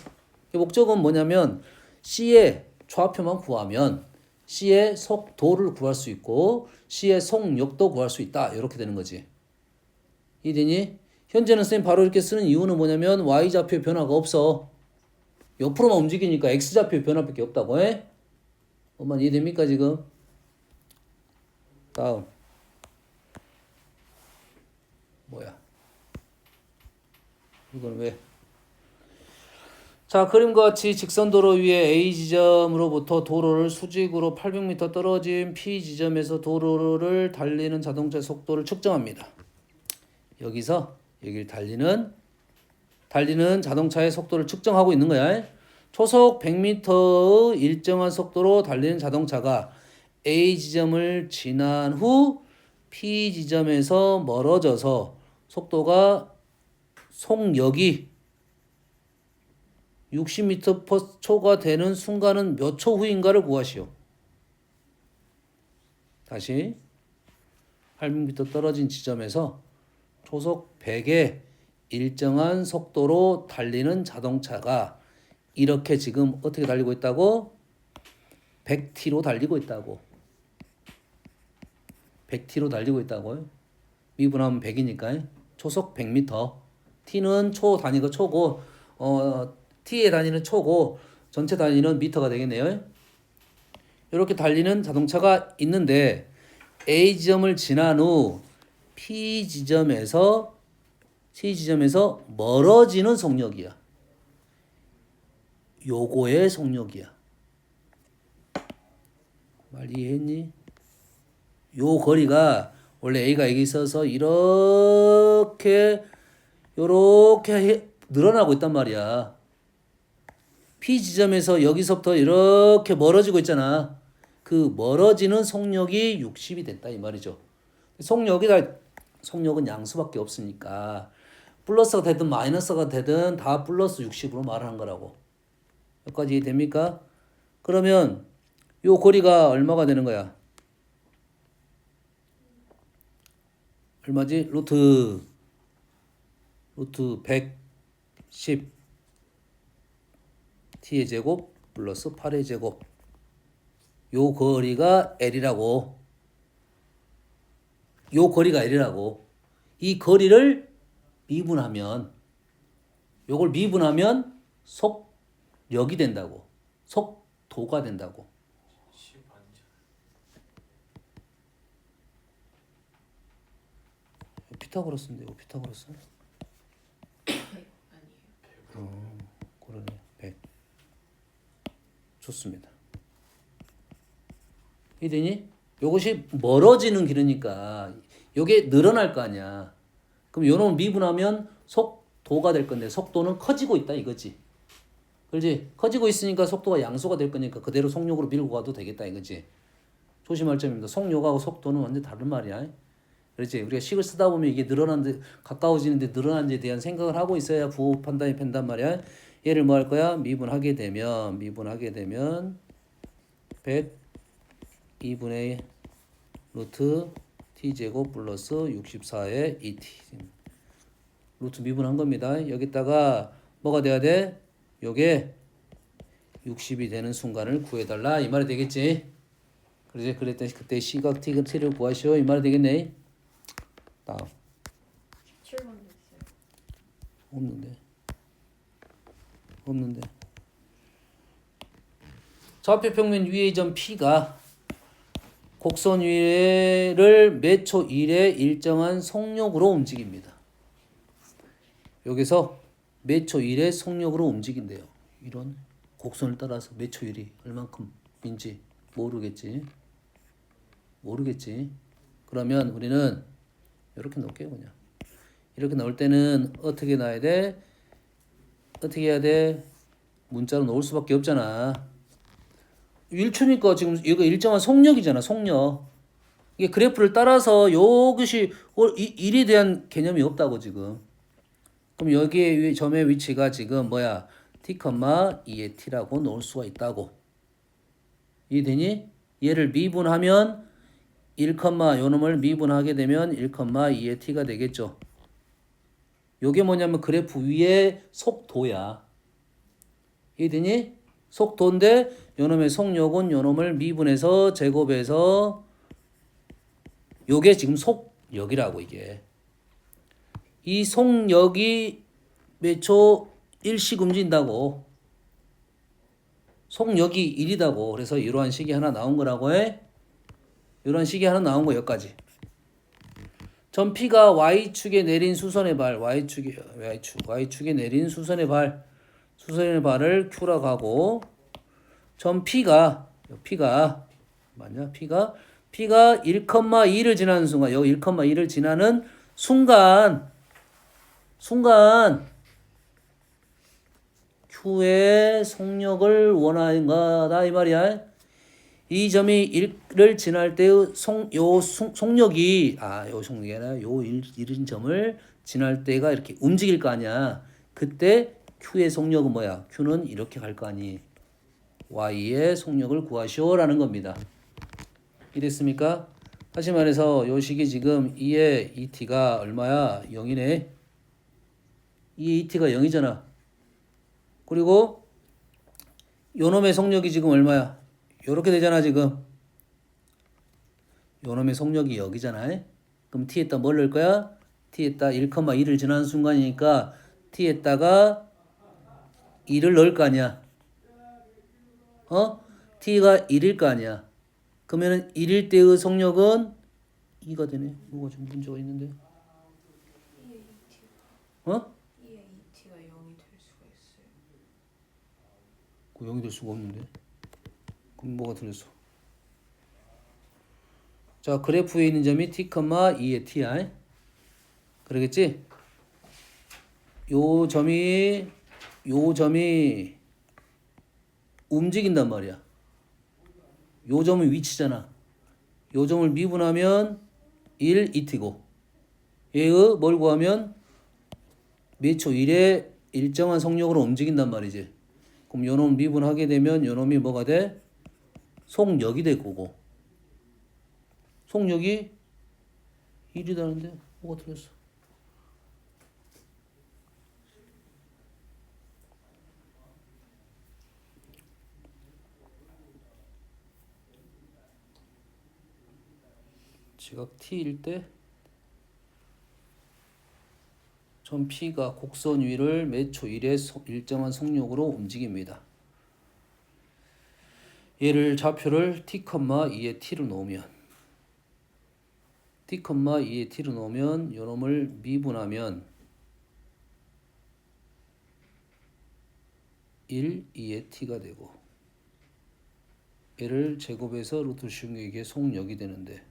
목적은 뭐냐면 C의 좌표만 구하면 C의 속도를 구할 수 있고 C의 속력도 구할 수 있다 이렇게 되는 거지. 이해되니? 현재는 쌤 바로 이렇게 쓰는 이유는 뭐냐면 Y좌표의 변화가 없어. 옆으로만 움직이니까 X좌표의 변화밖에 없다고 해? 엄마 이해됩니까 지금? 다음 뭐야? 이건 왜? 자, 그림과 같이 직선도로 위에 A 지점으로부터 도로를 수직으로 800m 떨어진 P 지점에서 도로를 달리는 자동차 속도를 측정합니다. 여기서 여기를 달리는 자동차의 속도를 측정하고 있는 거야. 초속 100m의 일정한 속도로 달리는 자동차가 A 지점을 지난 후 P 지점에서 멀어져서 속력이 60m/초가 되는 순간은 몇 초 후인가를 구하시오. 다시 800m 떨어진 지점에서 초속 100의 일정한 속도로 달리는 자동차가 이렇게 지금 어떻게 달리고 있다고? 100T로 달리고 있다고. 100T로 달리고 있다고요. 미분하면 100이니까 초속 100m. T는 초 단위가 초고 T의 단위는 초고 전체 단위는 미터가 되겠네요. 이렇게 달리는 자동차가 있는데 A 지점을 지난 후 P 지점에서 C 지점에서 멀어지는 속력이야. 요거의 속력이야. 말 이해했니? 요 거리가 원래 A가 여기 있어서 이렇게 늘어나고 있단 말이야. P 지점에서 여기서부터 이렇게 멀어지고 있잖아. 그 멀어지는 속력이 60이 됐다 이 말이죠. 속력은 양수밖에 없으니까 플러스가 되든 마이너스가 되든 다 플러스 60으로 말하는 거라고. 여기까지 이해됩니까? 그러면 요 거리가 얼마가 되는 거야? 얼마지? 루트 110 t의 제곱 플러스 8의 제곱. 요 거리가 L이라고. 요 거리가 L이라고. 이 거리를 미분하면 요걸 미분하면 속력이 된다고. 속도가 된다고. 10 아니죠? 피타고라스인데 피타고라스? 아니에요. 그러네. 100. 좋습니다. 이해되니? 요것이 멀어지는 길이니까 요게 늘어날 거 아니야. 그럼 요놈 미분하면 속도가 될 건데 속도는 커지고 있다 이거지. 그렇지? 커지고 있으니까 속도가 양소가 될 거니까 그대로 속력으로 밀고 가도 되겠다 이거지. 조심할 점입니다. 속력하고 속도는 완전 다른 말이야. 그렇지? 우리가 식을 쓰다 보면 이게 늘어나는데 가까워지는데 늘어나는데 대한 생각을 하고 있어야 부호 판단이 된단 말이야. 얘를 뭐 할 거야? 미분하게 되면 100 2분의 루트 t제곱 플러스 64의 2t 루트 미분한 겁니다. 여기다가 뭐가 돼야 돼? 요게 60이 되는 순간을 구해달라 이 말이 되겠지. 그러지? 그랬더니 그때 시각 t를 구하시오 이 말이 되겠네. 다음 17번도 있어요. 없는데 좌표 평면 위의 점 P가 곡선 위를 몇 초 1의 일정한 속력으로 움직입니다. 여기서 몇 초 1의 속력으로 움직인대요. 이런 곡선을 따라서 몇 초 1이 얼만큼인지 모르겠지. 그러면 우리는 이렇게 넣을게요. 그냥 이렇게 넣을 때는 어떻게 놔야 돼? 어떻게 해야 돼? 문자로 넣을 수밖에 없잖아. 1초니까 지금 이거 일정한 속력이잖아. 속력. 이게 그래프를 따라서 이것이 1에 대한 개념이 없다고 지금. 그럼 여기에 점의 위치가 지금 뭐야? t, 2의 t라고 놓을 수가 있다고. 이해되니? 얘를 미분하면 1, 요 놈을 미분하게 되면 1, 2의 t가 되겠죠. 요게 뭐냐면 그래프 위의 속도야. 이해되니? 속도인데 요놈의 속력은 요놈을 미분해서 제곱해서 요게 지금 속력이라고 이게. 이 속력이 몇 초 1씩 움직인다고. 속력이 1이다고. 그래서 이러한 식이 하나 나온 거라고 해. 이러한 식이 하나 나온 거 여기까지. 점 P가 Y축에 내린 수선의 발, Y축에 내린 수선의 발을 Q라고 하고, 점 P가 맞냐? P가 1,2를 지나는 순간, 여기 1,2를 지나는 순간 Q의 속력을 원하는 거다 이 말이야. 이 점이 1을 지날 때의 속력이 요 속력이 아니라 요 1인 점을 지날 때가 이렇게 움직일 거 아니야. 그때 Q의 속력은 뭐야? Q는 이렇게 갈 거 아니. Y의 속력을 구하시오라는 겁니다. 이랬습니까? 다시 말해서 요 식이 지금 2의 2t가 얼마야? 0이네. 2의 2t가 0이잖아. 그리고 요놈의 속력이 지금 얼마야? 요렇게 되잖아 지금. 요놈의 속력이 여기잖아. 그럼 t에다 뭘 넣을 거야? t에다 1,2를 지나는 순간이니까 t에다가 2를 넣을 거 아니야. t가 1일 거 아니야. 그러면은 1일 때의 속력은 2가 되네. 뭐가 좀 문제가 있는데. 2의 2t가 0이 될 수가 있어요. 0이 될 수가 없는데. 그럼 뭐가 틀렸어? 자, 그래프에 있는 점이 t, 2의 t야. 그러겠지? 요 점이 움직인단 말이야. 요 점의 위치잖아. 요 점을 미분하면 1, 2t고 얘의 뭘 구하면 몇 초 1에 일정한 속력으로 움직인단 말이지. 그럼 요 놈 미분하게 되면 요 놈이 뭐가 돼? 속력이 될 거고. 속력이 1이다는데 뭐가 틀렸어? 지각 t일 때 점 P가 곡선 위를 몇 초 1의 일정한 속력으로 움직입니다. 얘를 좌표를 t, 2의 t로 놓으면 t, 2의 t로 놓으면 요놈을 미분하면 1, 2의 t가 되고 얘를 제곱해서 루트 씌운 게 이게 속력이 되는데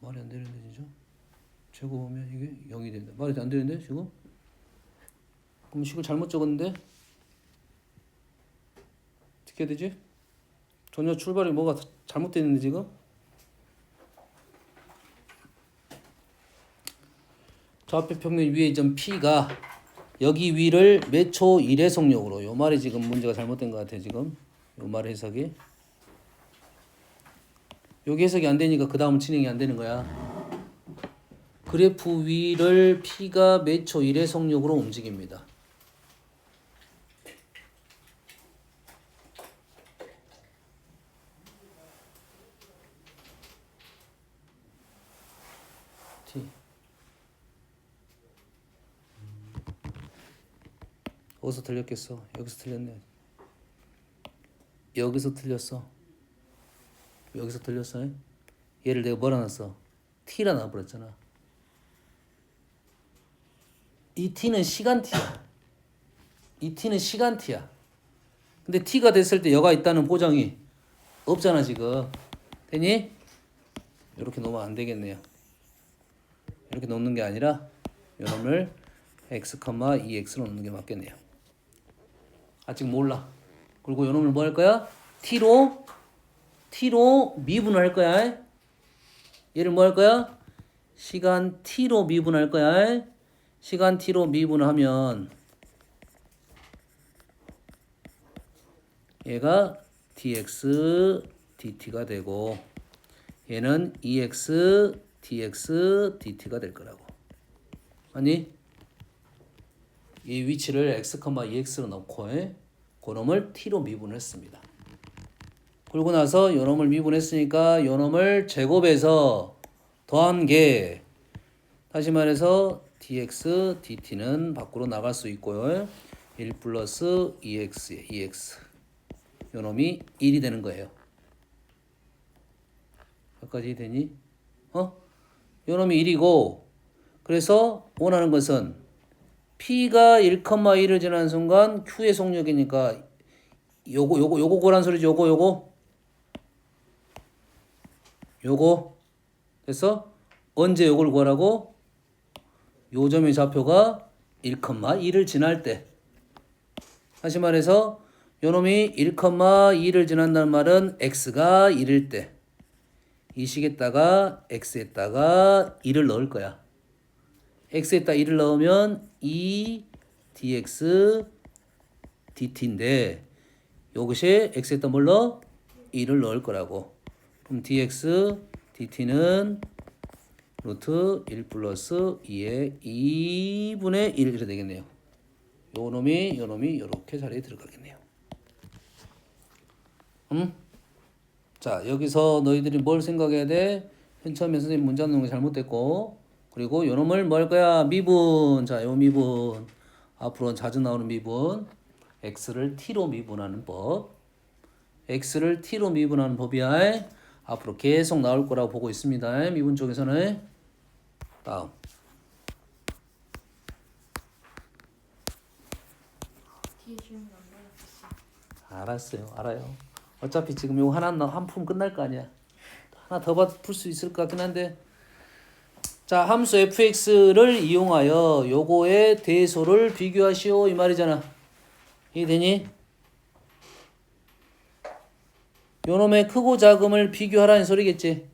말이 안 되는데 진짜. 제곱하면 이게 0이 된다. 말이 안 되는데 지금? 그럼 식을 잘못 적었는데? 어떻게 해야 되지? 전혀 출발이 뭐가 잘못되어 있는데 지금? 좌표 평면 위에 점 P가 여기 위를 몇 초 1의 속력으로. 요 말이 지금 문제가 잘못된 것 같아 지금. 요 말 해석이. 여기 해석이 안 되니까 그 다음 진행이 안 되는 거야. 그래프 위를 P가 몇 초 1의 속력으로 움직입니다. T. 어디서 틀렸겠어? 여기서 틀렸네. 여기서 틀렸어. 여기서 틀렸어. 얘를 내가 뭐라 놨어? T라 놔버렸잖아. 이 T는 시간T야. 이 T는 시간T야. 근데 T가 됐을 때 여가 있다는 보장이 없잖아 지금. 되니? 이렇게 놓으면 안 되겠네요. 이렇게 놓는 게 아니라 요놈을 x, 2x로 놓는 게 맞겠네요. 아직 몰라. 그리고 요놈을 뭐 할 거야? t로 미분할 거야. 얘를 뭐 할 거야? 시간 t로 미분할 거야. 시간 t로 미분하면 얘가 dx dt가 되고 얘는 2x dx dt가 될 거라고. 아니 이 위치를 x, 2x로 넣고 그놈을 t로 미분했습니다. 그러고 나서 요놈을 미분했으니까 요놈을 제곱해서 더한 게 다시 말해서 dx dt는 밖으로 나갈 수 있고요. 1 플러스 2x에 2x 요놈이 1이 되는 거예요. 여기까지 되니? 요놈이 1이고 그래서 원하는 것은 P가 1,1을 지나는 순간 Q의 속력이니까 요거 고란 소리지. 요거 됐어? 언제 요걸 구하라고? 요 점의 좌표가 1,2를 지날 때. 다시 말해서 요놈이 1,2를 지난다는 말은 x가 1일 때 이 식에다가 x에다가 1을 넣을 거야. x에다 1을 넣으면 2 dx dt인데 요것이 x에다 뭘 넣어? 1을 넣을 거라고. 그럼 dx dt는 루트 1 플러스 2의 2분의 1 이렇게 되겠네요. 요놈이 이렇게 자리에 들어가겠네요. 자, 여기서 너희들이 뭘 생각해야 돼? 맨 처음에 선생님 문제 넣는 게 잘못됐고, 그리고 요놈을 뭐 할 거야? 미분. 자, 요 미분. 앞으로는 자주 나오는 미분. x를 t로 미분하는 법. x를 t로 미분하는 법이야. 앞으로 계속 나올 거라고 보고 있습니다. 미분 쪽에서는. 다음. 뒤에 질문 안 받았어. 알았어요. 알아요. 어차피 지금 요거 하나 한 푼 끝날 거 아니야. 하나 더 풀 수 있을 것 같긴 한데. 자, 함수 fx를 이용하여 요거의 대소를 비교하시오 이 말이잖아. 이해되니? 요놈의 크고 작음을 비교하라는 소리겠지.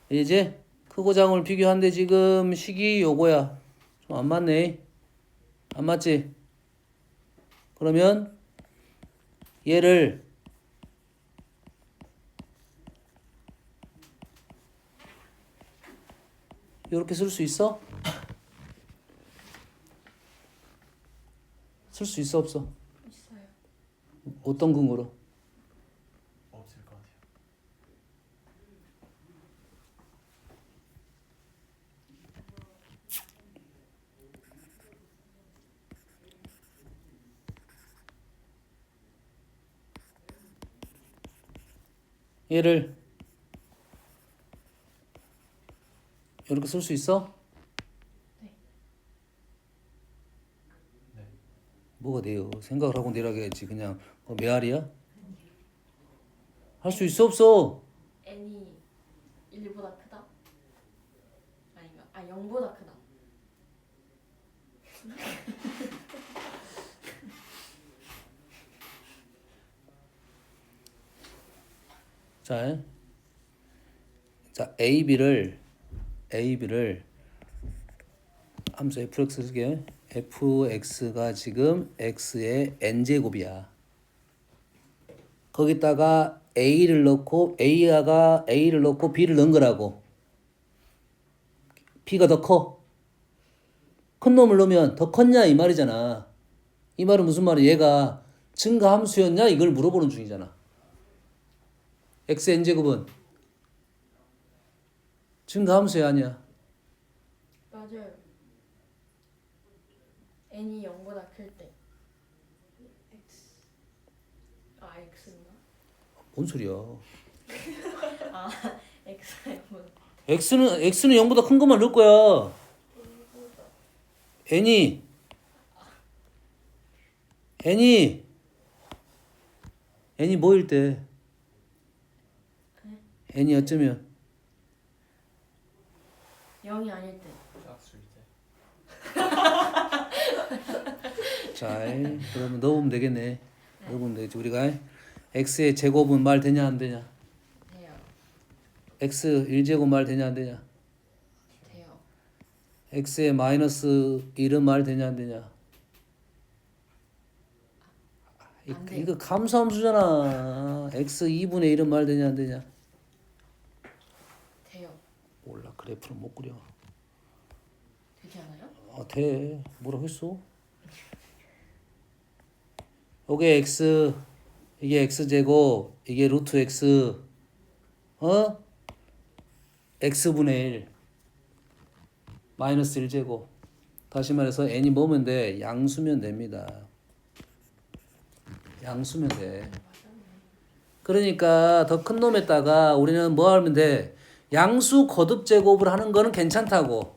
이제 크고 작음을 비교하는데 지금 식이 요거야. 좀 안 맞네. 안 맞지? 그러면 얘를 이렇게 쓸 수 있어? 쓸 수 있어 없어? 있어요. 어떤 근거로? 없을 것 같아요. 얘를 이렇게 쓸 수 있어? 네. 네. 뭐가 돼요? 생각을 하고 내려가야지. 그냥 메아리야? 할 수 있어 없어? n이 1보다 크다? 아 0보다 크다. 자, AB를 함수 fx 쓰게. fx가 지금 x의 n제곱이야. 거기다가 a를 넣고 a를 넣고 b를 넣은 거라고. b가 더 커. 큰 놈을 넣으면 더 컸냐 이 말이잖아. 이 말은 무슨 말이야? 얘가 증가함수였냐 이걸 물어보는 중이잖아. x n제곱은 증가함수야 아니야? 맞아요. n이 0보다 클 때. X. 아 x인가? 뭔 소리야? 아 x가 0보다. x는 0보다 큰 것만 넣을 거야. n이 뭐일 때? n이 어쩌면 0이 아닐 때. 짝수일 때. 자, 그러면 넣어보면 되겠네. 넣어보면 되겠지. 우리가 x의 제곱은 말 되냐 안 되냐? 돼요. x 1제곱 말 되냐 안 되냐? 돼요. x의 마이너스 1은 말 되냐 안 되냐? 안 돼. 이거 감소함수잖아. x 2분의 1은 말 되냐 안 되냐? 돼요. 몰라. 그래프는 못 그려. 되지 않아요? 돼. 뭐라고 했어? 요게 x, 이게 x제곱, 이게 루트 x, x분의 1, 마이너스 1제곱. 다시 말해서 n이 뭐면 돼? 양수면 됩니다. 양수면 돼. 그러니까 더 큰 놈에다가 우리는 뭐 하면 돼? 양수 거듭 제곱을 하는 거는 괜찮다고.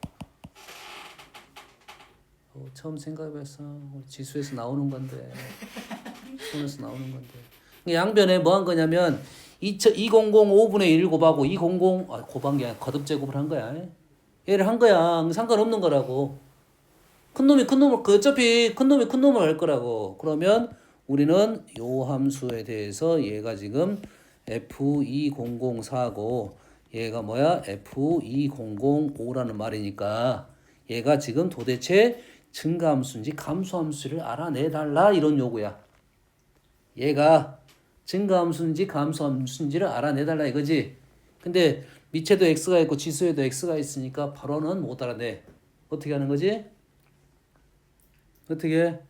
처음 생각해봤어. 지수에서 나오는 건데. 수에서 나오는 건데. 양변에 뭐 한 거냐면 2000 5분의 1 곱하고 200 곱한 게 아니라 거듭 제곱을 한 거야. 얘를 한 거야. 상관없는 거라고. 큰 놈이 어차피 큰 놈을 할 거라고. 그러면 우리는 요 함수에 대해서 얘가 지금 F2004고 얘가 뭐야? F2005라는 말이니까 얘가 지금 도대체 증가함수인지 감소함수를 알아내달라 이런 요구야. 얘가 증가함수인지 감소함수인지를 알아내달라 이거지. 근데 밑에도 x가 있고 지수에도 x가 있으니까 바로는 못 알아내. 어떻게 하는 거지? 어떻게?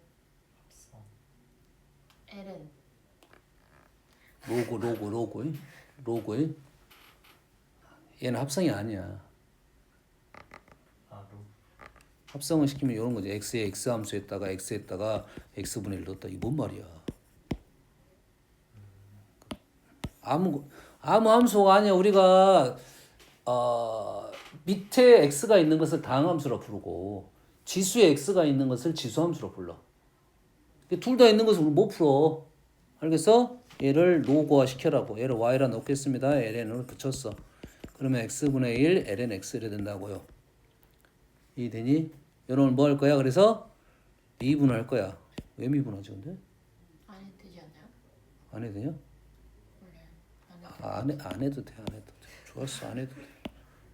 ln 로고. 얘는 합성이 아니야. 아, 루. 합성을 시키면 이런 거지. x에 x 함수에다가 x에다가 x분의 1 넣었다. 이게 뭔 말이야? 아무 함수가 아니야. 우리가 밑에 x가 있는 것을 다항함수로 부르고 지수에 x가 있는 것을 지수함수로 불러. 둘 다 있는 것을 못 풀어. 알겠어? 얘를 로그화 시켜라고. 얘를 y라 놓겠습니다. ln을 붙였어. 그러면 x분의 1 ln x 이래 된다고요. 이해되니? 여러분 뭐 할 거야? 그래서 미분할 거야. 왜 미분하지 근데? 안 해도 되지 않나요? 안 해도 되냐? 원래 안 해도 안 해도 돼. 좋았어. 안 해도 돼.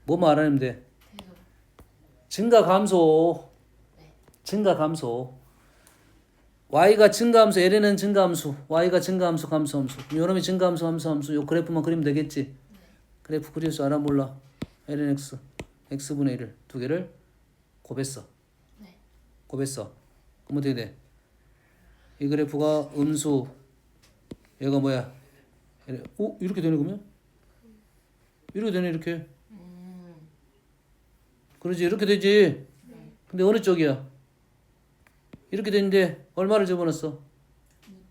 뭐만 안 하면 돼? 돼도. 증가 감소. 네. 증가 감소. y가 증가함수, ln은 증가함수, y가 증가함수, 감소함수. 요놈이 증가함수, 감소함수. 요 그래프만 그리면 되겠지. 그래프 그릴 줄 알아 몰라. ln x, x분의 1을 두 개를 곱했어. 네. 곱했어. 그럼 어떻게 돼? 이 그래프가 음수. 얘가 뭐야? 이렇게 되네 그러면? 이렇게 되네 이렇게. 그러지 이렇게 되지. 근데 어느 쪽이야? 이렇게 되는데 얼마를 집어넣었어?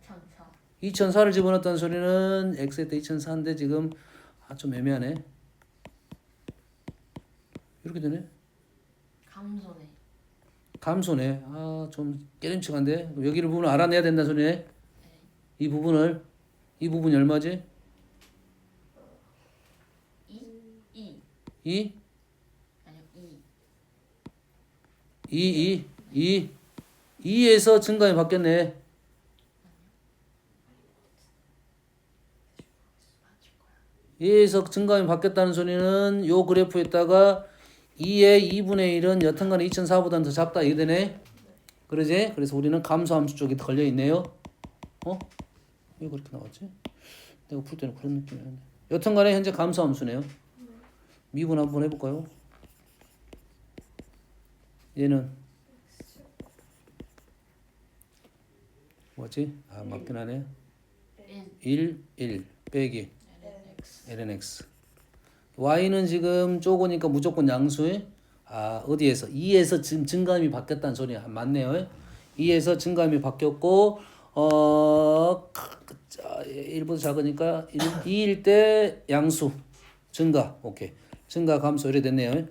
2004. 2004를 집어넣었다는 소리는 x에 때 2004인데 지금 좀 애매하네. 이렇게 되네. 감소네. 감소네. 좀 깨름칙한데. 여기를 부분을 알아내야 된다는 소리네. 이 부분이 얼마지? 2? 2. 2? 아니요 2. 2에서 증감이 바뀌었네. 2에서 증감이 바뀌었다는 소리는 요 그래프에다가 2의 2분의 1은 여튼간에 2004보다는 더 작다 이게 되네. 그러지? 그래서 우리는 감소함수 쪽에 걸려 있네요. 어? 왜 그렇게 나왔지? 내가 풀 때는 그런 느낌이었는데. 여튼간에 현재 감소함수네요. 미분 한번 해볼까요? 얘는 뭐지? 아 맞긴 하네. 1 빼기 lnx. y는 지금 쪼고니까 무조건 양수에 아 어디에서 2에서 지금 증감이 바뀌었다는 소리야. 맞네요. 2에서 증감이 바뀌었고 1보다 작으니까 2일 때 양수 증가. 오케이. 증가 감소 이래 됐네요.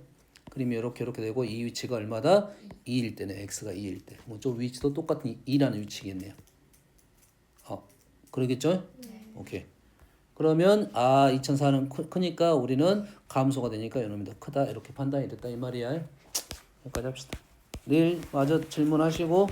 그림이 이렇게 되고 이 위치가 얼마다? 2일 때네. x가 2일 때. 뭐 저 위치도 똑같은 2라는 위치겠네요. 그러겠죠? 오케이. 그러면 2004는 크니까 우리는 감소가 되니까 이놈이 더 크다 이렇게 판단이 됐다 이 말이야. 여기까지 합시다. 내일 마저 질문하시고